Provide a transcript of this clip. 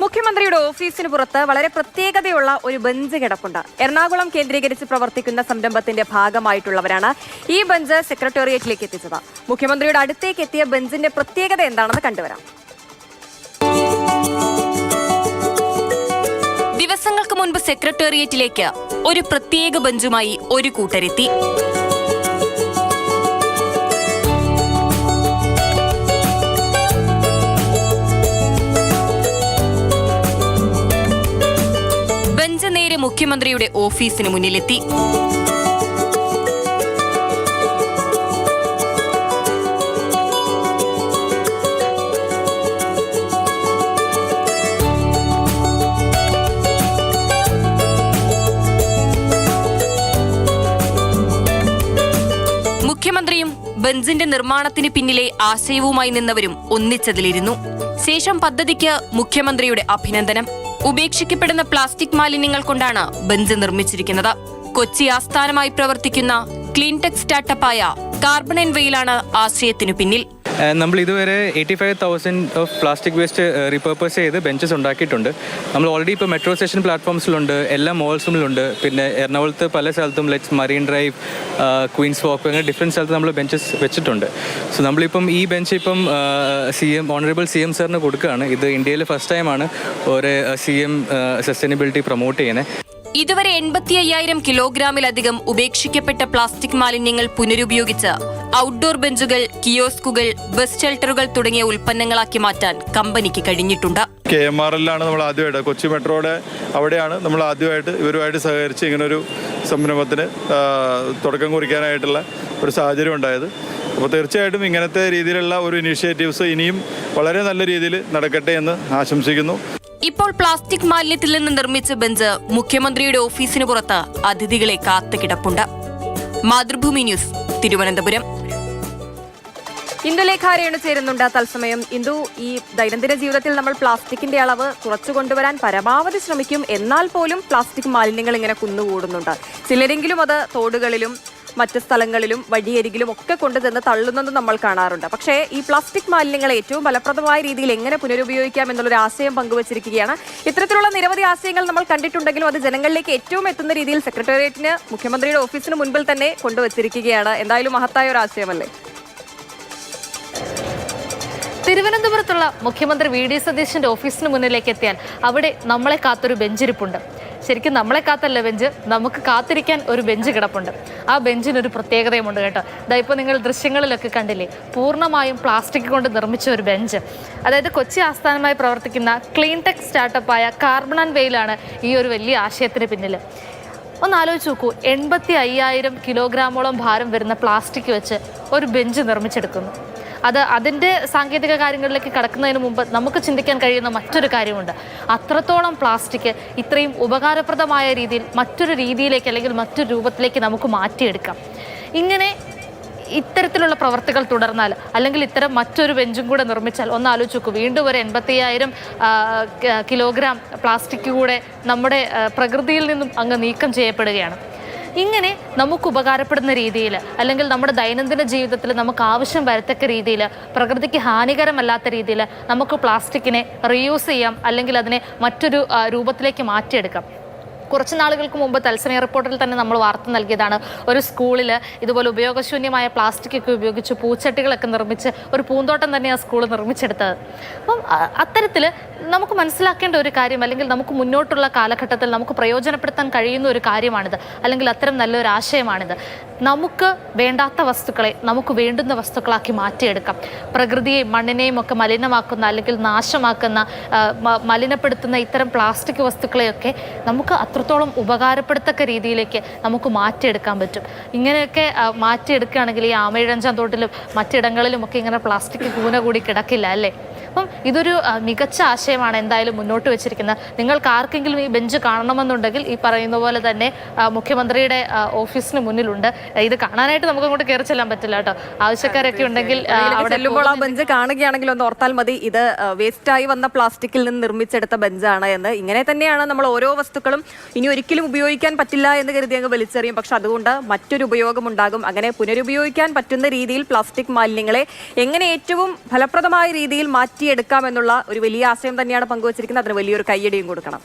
മുഖ്യമന്ത്രിയുടെ ഓഫീസിന് പുറത്ത് വളരെ പ്രത്യേകതയുള്ള ഒരു ബെഞ്ച് കിടപ്പുണ്ട്. എറണാകുളം കേന്ദ്രീകരിച്ച് പ്രവർത്തിക്കുന്ന സംരംഭത്തിന്റെ ഭാഗമായിട്ടുള്ളവരാണ് ഈ ബെഞ്ച് സെക്രട്ടേറിയറ്റിലേക്ക് എത്തിച്ചത്. മുഖ്യമന്ത്രിയുടെ അടുത്തേക്ക് എത്തിയ ബെഞ്ചിന്റെ പ്രത്യേകത എന്താണെന്ന് കണ്ടുവരാം. ദിവസങ്ങൾക്ക് മുൻപ് സെക്രട്ടേറിയറ്റിലേക്ക് ഒരു പ്രത്യേക ബെഞ്ചുമായി ഒരു കൂട്ടരെത്തി. ബെഞ്ച് നേരെ മുഖ്യമന്ത്രിയുടെ ഓഫീസിന് മുന്നിലെത്തി. മുഖ്യമന്ത്രിയും ബെഞ്ചിന്റെ നിർമ്മാണത്തിന് പിന്നിലെ ആശയവുമായി നിന്നവരും ഒന്നിച്ചതിലിരുന്നു. ശേഷം പദ്ധതിക്ക് മുഖ്യമന്ത്രിയുടെ അഭിനന്ദനം. ഉപേക്ഷിക്കപ്പെടുന്ന പ്ലാസ്റ്റിക് മാലിന്യങ്ങൾ കൊണ്ടാണ് ബെഞ്ച് നിർമ്മിച്ചിരിക്കുന്നത്. കൊച്ചി ആസ്ഥാനമായി പ്രവർത്തിക്കുന്ന ക്ലീൻടെക് സ്റ്റാർട്ടപ്പായ കാർബൺ ആൻഡ് വെയിലാണ് ആശയത്തിനു പിന്നിൽ. നമ്മൾ ഇതുവരെ 85,000 ഓഫ് പ്ലാസ്റ്റിക് വേസ്റ്റ് റീപർപ്പസ് ചെയ്ത് ബെഞ്ചസ് ഉണ്ടാക്കിയിട്ടുണ്ട്. നമ്മൾ ഓൾറെഡി ഇപ്പോൾ മെട്രോ സ്റ്റേഷൻ പ്ലാറ്റ്ഫോംസിലുണ്ട്, എല്ലാ മോൾസിലുണ്ട്. പിന്നെ എറണാകുളത്ത് പല സ്ഥലത്തും മറീൻ ഡ്രൈവ്, ക്വീൻസ് വാക്ക്, അങ്ങനെ ഡിഫറെൻറ്റ് സ്ഥലത്ത് നമ്മൾ ബെഞ്ചസ് വെച്ചിട്ടുണ്ട്. സോ നമ്മളിപ്പം ഈ ബെഞ്ച് ഇപ്പം ഓണറബിൾ CM സാറിന് കൊടുക്കുകയാണ്. ഇത് ഇന്ത്യയിൽ ഫസ്റ്റ് ടൈമാണ് ഒരു CM സസ്റ്റൈനബിലിറ്റി പ്രൊമോട്ട് ചെയ്യുന്നത്. ഇതുവരെ 85,000 കിലോഗ്രാമിലധികം ഉപേക്ഷിക്കപ്പെട്ട പ്ലാസ്റ്റിക് മാലിന്യങ്ങൾ പുനരുപയോഗിച്ച് ഔട്ട്ഡോർ ബെഞ്ചുകൾ, കിയോസ്കുകൾ, ബസ് ഷെൽട്ടറുകൾ തുടങ്ങിയ ഉൽപ്പന്നങ്ങളാക്കി മാറ്റാൻ കമ്പനിക്ക് കഴിഞ്ഞിട്ടുണ്ട്. KMRL-ലാണ് നമ്മൾ ആദ്യമായിട്ട്, കൊച്ചി മെട്രോയുടെ അവിടെയാണ് നമ്മൾ ആദ്യമായിട്ട് ഇവരുമായിട്ട് സഹകരിച്ച് ഇങ്ങനൊരു സംരംഭത്തിന് തുടക്കം കുറിക്കാനായിട്ടുള്ള ഒരു സാഹചര്യം ഉണ്ടായത്. അപ്പോൾ തീർച്ചയായിട്ടും ഇങ്ങനത്തെ രീതിയിലുള്ള ഒരു ഇനീഷ്യേറ്റീവ്സ് ഇനിയും വളരെ നല്ല രീതിയിൽ നടക്കട്ടെ എന്ന് ആശംസിക്കുന്നു. ഇപ്പോൾ പ്ലാസ്റ്റിക് മാലിന്യത്തിൽ നിന്ന് നിർമ്മിച്ച ബെഞ്ച് മുഖ്യമന്ത്രിയുടെ ഓഫീസിന് പുറത്ത് അതിഥികളെ കാത്തുകിടപ്പുണ്ട്. മാതൃഭൂമി ന്യൂസ്, തിരുവനന്തപുരം. ഇന്ദുലേഖാരേണു ചേരുന്നുണ്ട് തത്സമയം. ഇന്ദു, ഈ ദൈനംദിന ജീവിതത്തിൽ നമ്മൾ പ്ലാസ്റ്റിക്കിന്റെ അളവ് കുറച്ചു കൊണ്ടുവരാൻ പരമാവധി ശ്രമിക്കും. എന്നാൽ പോലും പ്ലാസ്റ്റിക് മാലിന്യങ്ങൾ ഇങ്ങനെ കുന്നുകൂടുന്നുണ്ട്. ചിലരെങ്കിലും അത് തോടുകളിലും മറ്റ് സ്ഥലങ്ങളിലും വഴിയരികിലും ഒക്കെ കൊണ്ടുചെന്ന് തള്ളുന്നത് നമ്മൾ കാണാറുണ്ട്. പക്ഷേ ഈ പ്ലാസ്റ്റിക് മാലിന്യങ്ങളെ ഏറ്റവും ഫലപ്രദമായ രീതിയിൽ എങ്ങനെ പുനരുപയോഗിക്കാം എന്നുള്ളൊരു ആശയം പങ്കുവച്ചിരിക്കുകയാണ്. ഇത്തരത്തിലുള്ള നിരവധി ആശയങ്ങൾ നമ്മൾ കണ്ടിട്ടുണ്ടെങ്കിലും അത് ജനങ്ങളിലേക്ക് ഏറ്റവും എത്തുന്ന രീതിയിൽ സെക്രട്ടേറിയറ്റിന് മുഖ്യമന്ത്രിയുടെ ഓഫീസിന് മുൻപിൽ തന്നെ കൊണ്ടുവച്ചിരിക്കുകയാണ്. എന്തായാലും മഹത്തായ ഒരു ആശയമല്ലേ? തിരുവനന്തപുരത്തുള്ള മുഖ്യമന്ത്രി VD സതീശന്റെ ഓഫീസിന് മുന്നിലേക്ക് എത്തിയാൽ അവിടെ നമ്മളെ കാത്തൊരു ബെഞ്ചിരിപ്പുണ്ട്. ശരിക്കും നമ്മളെ കാത്തല്ല ബെഞ്ച്, നമുക്ക് കാത്തിരിക്കാൻ ഒരു ബെഞ്ച് കിടപ്പുണ്ട്. ആ ബെഞ്ചിനൊരു പ്രത്യേകതയുമുണ്ട് കേട്ടോ. ഇപ്പോൾ നിങ്ങൾ ദൃശ്യങ്ങളിലൊക്കെ കണ്ടില്ലേ, പൂർണ്ണമായും പ്ലാസ്റ്റിക് കൊണ്ട് നിർമ്മിച്ച ഒരു ബെഞ്ച്. അതായത് കൊച്ചി ആസ്ഥാനമായി പ്രവർത്തിക്കുന്ന ക്ലീൻടെക് സ്റ്റാർട്ടപ്പായ കാർബൺ ആൻഡ് വെയിലാണ് ഈ ഒരു വലിയ ആശയത്തിന് പിന്നിൽ. ഒന്ന് ആലോചിച്ച് നോക്കൂ, 85,000 കിലോഗ്രാമോളം ഭാരം വരുന്ന പ്ലാസ്റ്റിക് വെച്ച് ഒരു ബെഞ്ച് നിർമ്മിച്ചെടുക്കുന്നു. അതിൻ്റെ സാങ്കേതിക കാര്യങ്ങളിലേക്ക് കടക്കുന്നതിന് മുമ്പ് നമുക്ക് ചിന്തിക്കാൻ കഴിയുന്ന മറ്റൊരു കാര്യമുണ്ട്. അത്രത്തോളം പ്ലാസ്റ്റിക് ഇത്രയും ഉപകാരപ്രദമായ രീതിയിൽ മറ്റൊരു രീതിയിലേക്ക് അല്ലെങ്കിൽ മറ്റൊരു രൂപത്തിലേക്ക് നമുക്ക് മാറ്റിയെടുക്കാം. ഇങ്ങനെ ഇത്തരത്തിലുള്ള പ്രവർത്തികൾ തുടർന്നാൽ അല്ലെങ്കിൽ ഇത്തരം മറ്റൊരു ബെഞ്ചും കൂടെ നിർമ്മിച്ചാൽ ഒന്ന് ആലോചിച്ച് നോക്കൂ, വീണ്ടും ഒരു 85,000 കിലോഗ്രാം പ്ലാസ്റ്റിക് കൂടെ നമ്മുടെ പ്രകൃതിയിൽ നിന്നും അങ്ങ് നീക്കം ചെയ്യപ്പെടുകയാണ്. ഇങ്ങനെ നമുക്ക് ഉപകാരപ്പെടുന്ന രീതിയിൽ അല്ലെങ്കിൽ നമ്മുടെ ദൈനംദിന ജീവിതത്തിൽ നമുക്ക് ആവശ്യം വരത്തക്ക രീതിയിൽ പ്രകൃതിക്ക് ഹാനികരമല്ലാത്ത രീതിയിൽ നമുക്ക് പ്ലാസ്റ്റിക്കിനെ റീയൂസ് ചെയ്യാം അല്ലെങ്കിൽ അതിനെ മറ്റൊരു രൂപത്തിലേക്ക് മാറ്റിയെടുക്കാം. കുറച്ച് നാളുകൾക്ക് മുമ്പ് തത്സമയ റിപ്പോർട്ടിൽ തന്നെ നമ്മൾ വാർത്ത നൽകിയതാണ്. ഒരു സ്കൂളിൽ ഇതുപോലെ ഉപയോഗശൂന്യമായ പ്ലാസ്റ്റിക് ഒക്കെ ഉപയോഗിച്ച് പൂച്ചട്ടികളൊക്കെ നിർമ്മിച്ച് ഒരു പൂന്തോട്ടം തന്നെ ആ സ്കൂൾ നിർമ്മിച്ചെടുത്തത്. അപ്പം അത്തരത്തിൽ നമുക്ക് മനസ്സിലാക്കേണ്ട ഒരു കാര്യം അല്ലെങ്കിൽ നമുക്ക് മുന്നോട്ടുള്ള കാലഘട്ടത്തിൽ നമുക്ക് പ്രയോജനപ്പെടുത്താൻ കഴിയുന്ന ഒരു കാര്യമാണിത്, അല്ലെങ്കിൽ അത്തരം നല്ലൊരു ആശയമാണിത്. നമുക്ക് വേണ്ടാത്ത വസ്തുക്കളെ നമുക്ക് വേണ്ടുന്ന വസ്തുക്കളാക്കി മാറ്റിയെടുക്കാം. പ്രകൃതിയെയും മണ്ണിനെയും ഒക്കെ മലിനമാക്കുന്ന അല്ലെങ്കിൽ നാശമാക്കുന്ന മലിനപ്പെടുത്തുന്ന ഇത്തരം പ്ലാസ്റ്റിക് വസ്തുക്കളെയൊക്കെ നമുക്ക് അത്രത്തോളം ഉപകാരപ്പെടുത്തക്ക രീതിയിലേക്ക് നമുക്ക് മാറ്റിയെടുക്കാൻ പറ്റും. ഇങ്ങനെയൊക്കെ മാറ്റിയെടുക്കുകയാണെങ്കിൽ ഈ ആമയിഴഞ്ചാൻ തോട്ടിലും മറ്റിടങ്ങളിലും ഒക്കെ ഇങ്ങനെ പ്ലാസ്റ്റിക് കൂന കൂടി കിടക്കില്ല അല്ലേ? അപ്പം ഇതൊരു മികച്ച ആശയമാണ് എന്തായാലും മുന്നോട്ട് വെച്ചിരിക്കുന്നത്. നിങ്ങൾക്ക് ആർക്കെങ്കിലും ഈ ബെഞ്ച് കാണണമെന്നുണ്ടെങ്കിൽ ഈ പറയുന്ന പോലെ തന്നെ മുഖ്യമന്ത്രിയുടെ ഓഫീസിന് മുന്നിലുണ്ട്. ഇത് കാണാനായിട്ട് നമുക്ക് അങ്ങോട്ട് കയറി ചെല്ലാൻ പറ്റില്ല കേട്ടോ. ആവശ്യക്കാരൊക്കെ ഉണ്ടെങ്കിൽ അവിടെ ചെല്ലുമ്പോൾ ആ ബെഞ്ച് കാണുകയാണെങ്കിൽ ഒന്ന് ഓർത്താൽ മതി, ഇത് വേസ്റ്റായി വന്ന പ്ലാസ്റ്റിക്കിൽ നിന്ന് നിർമ്മിച്ചെടുത്ത ബെഞ്ചാണ് എന്ന്. ഇങ്ങനെ തന്നെയാണ് നമ്മൾ ഓരോ വസ്തുക്കളും ഇനി ഒരിക്കലും ഉപയോഗിക്കാൻ പറ്റില്ല എന്ന് കരുതി അങ്ങ് വലിച്ചെറിയും. പക്ഷെ അതുകൊണ്ട് മറ്റൊരു ഉപയോഗം ഉണ്ടാകും. അങ്ങനെ പുനരുപയോഗിക്കാൻ പറ്റുന്ന രീതിയിൽ പ്ലാസ്റ്റിക് മാലിന്യങ്ങളെ എങ്ങനെ ഏറ്റവും ഫലപ്രദമായ രീതിയിൽ മാറ്റി മാറ്റിയെടുക്കാമെന്നുള്ള ഒരു വലിയ ആശയം തന്നെയാണ് പങ്കുവച്ചിരിക്കുന്നത്. അതിന് വലിയൊരു കയ്യടിയും കൊടുക്കണം.